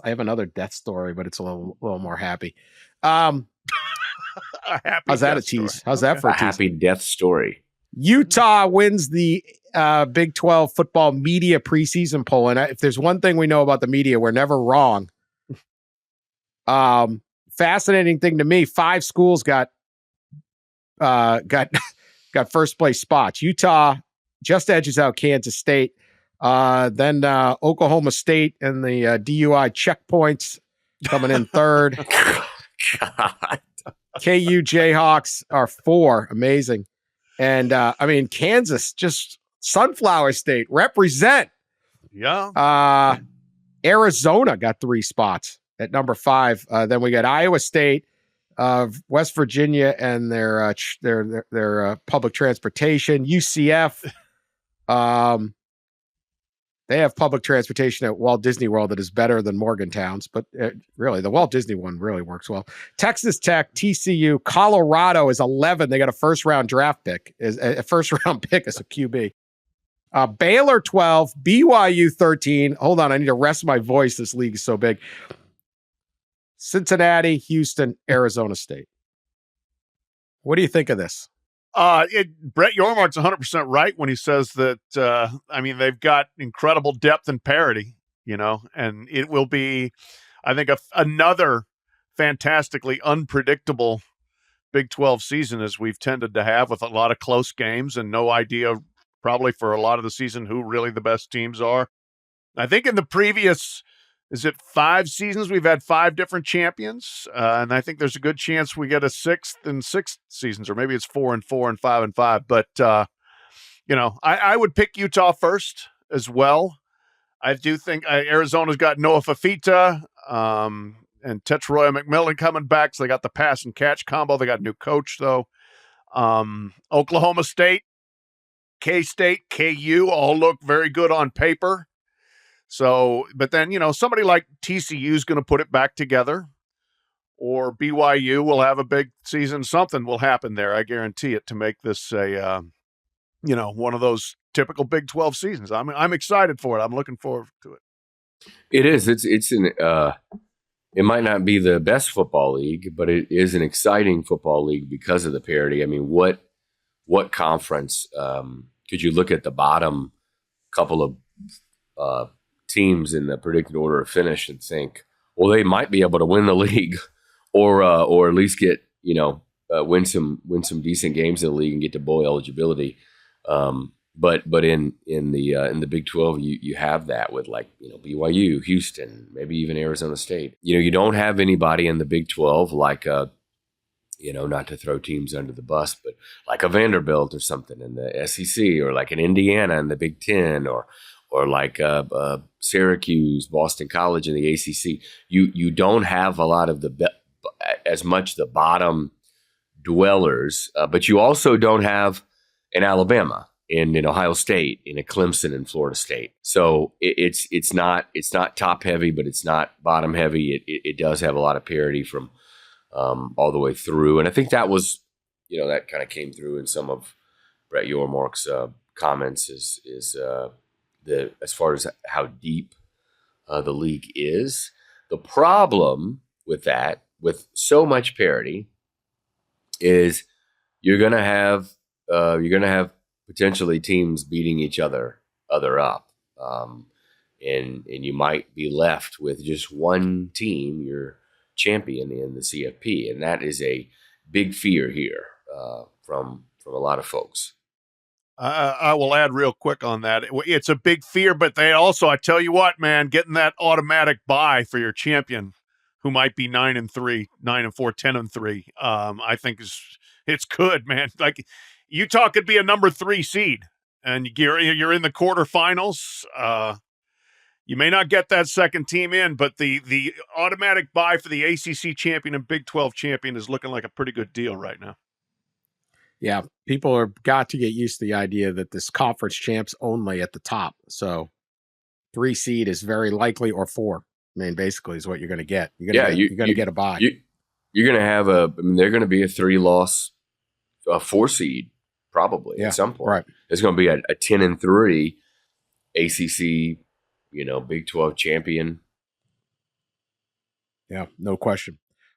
I have another death story, but it's a little more happy. How's that a tease? Story. How's that for a tease? Happy death story. Utah wins the Big 12 football media preseason poll. And if there's one thing we know about the media, we're never wrong. Fascinating thing to me, 5 schools got first place spots. Utah just edges out Kansas State. Then Oklahoma State and the DUI checkpoints coming in third. God. KU Jayhawks are 4. Amazing. And Kansas, just Sunflower State, represent. Yeah. Arizona got 3 spots at number 5. Then we got Iowa State, West Virginia, and their public transportation. UCF, they have public transportation at Walt Disney World that is better than Morgantown's, but really the Walt Disney one really works well. Texas Tech, TCU, Colorado is 11. They got a first-round draft pick, a first-round pick as a QB. Baylor 12, BYU 13. Hold on, I need to rest my voice. This league is so big. Cincinnati, Houston, Arizona State. What do you think of this? Brett Yormark's 100% right when he says that, they've got incredible depth and parity, and it will be, I think, another fantastically unpredictable Big 12 season, as we've tended to have, with a lot of close games and no idea probably for a lot of the season who really the best teams are. I think in the previous, 5 seasons, we've had 5 different champions, and I think there's a good chance we get a 6th in 6 seasons, or maybe it's 4 and 4 and 5 and 5. But I would pick Utah first as well. I do think Arizona's got Noah Fafita and Tetroya McMillan coming back, so they got the pass and catch combo. They got a new coach though. Oklahoma State, K-State, KU all look very good on paper. So, but then, somebody like TCU is going to put it back together, or BYU will have a big season. Something will happen there. I guarantee it, to make this one of those typical Big 12 seasons. I'm excited for it. I'm looking forward to it. It is. It might not be the best football league, but it is an exciting football league because of the parity. I mean, what conference could you look at the bottom couple of teams in the predicted order of finish and think, well, they might be able to win the league, or at least get win some decent games in the league and get to bowl eligibility. But in the Big 12, you have that with BYU, Houston, maybe even Arizona State. You don't have anybody in the Big 12 like not to throw teams under the bus, but like a Vanderbilt or something in the SEC, or like an Indiana in the Big 10, or like Syracuse, Boston College in the ACC. You don't have a lot of as much the bottom dwellers, but you also don't have an Alabama, in Ohio State, in a Clemson, and Florida State. So it's not top heavy, but it's not bottom heavy. It does have a lot of parity from all the way through, and I think that was that kind of came through in some of Brett Yormark's comments. Is as far as how deep the league is. The problem with that, with so much parity, is you're going to have potentially teams beating each other up, and you might be left with just one team, your champion in the CFP, and that is a big fear here from a lot of folks. I will add real quick on that. It's a big fear, but they also, I tell you what, man, getting that automatic bye for your champion, who might be 9-3, 9-4, 10-3, I think it's good, man. Like, Utah could be a number 3 seed, and you're in the quarterfinals. You may not get that second team in, but the automatic bye for the ACC champion and Big 12 champion is looking like a pretty good deal right now. Yeah, people are got to get used to the idea that this conference champs only at the top. So 3 seed is very likely, or 4. I mean, basically is what you're going to get. You're going to get a bye. You're going to have they're going to be a 3-loss, 4 seed probably at some point. Right. It's going to be a 10-3 ACC, Big 12 champion. Yeah, no question.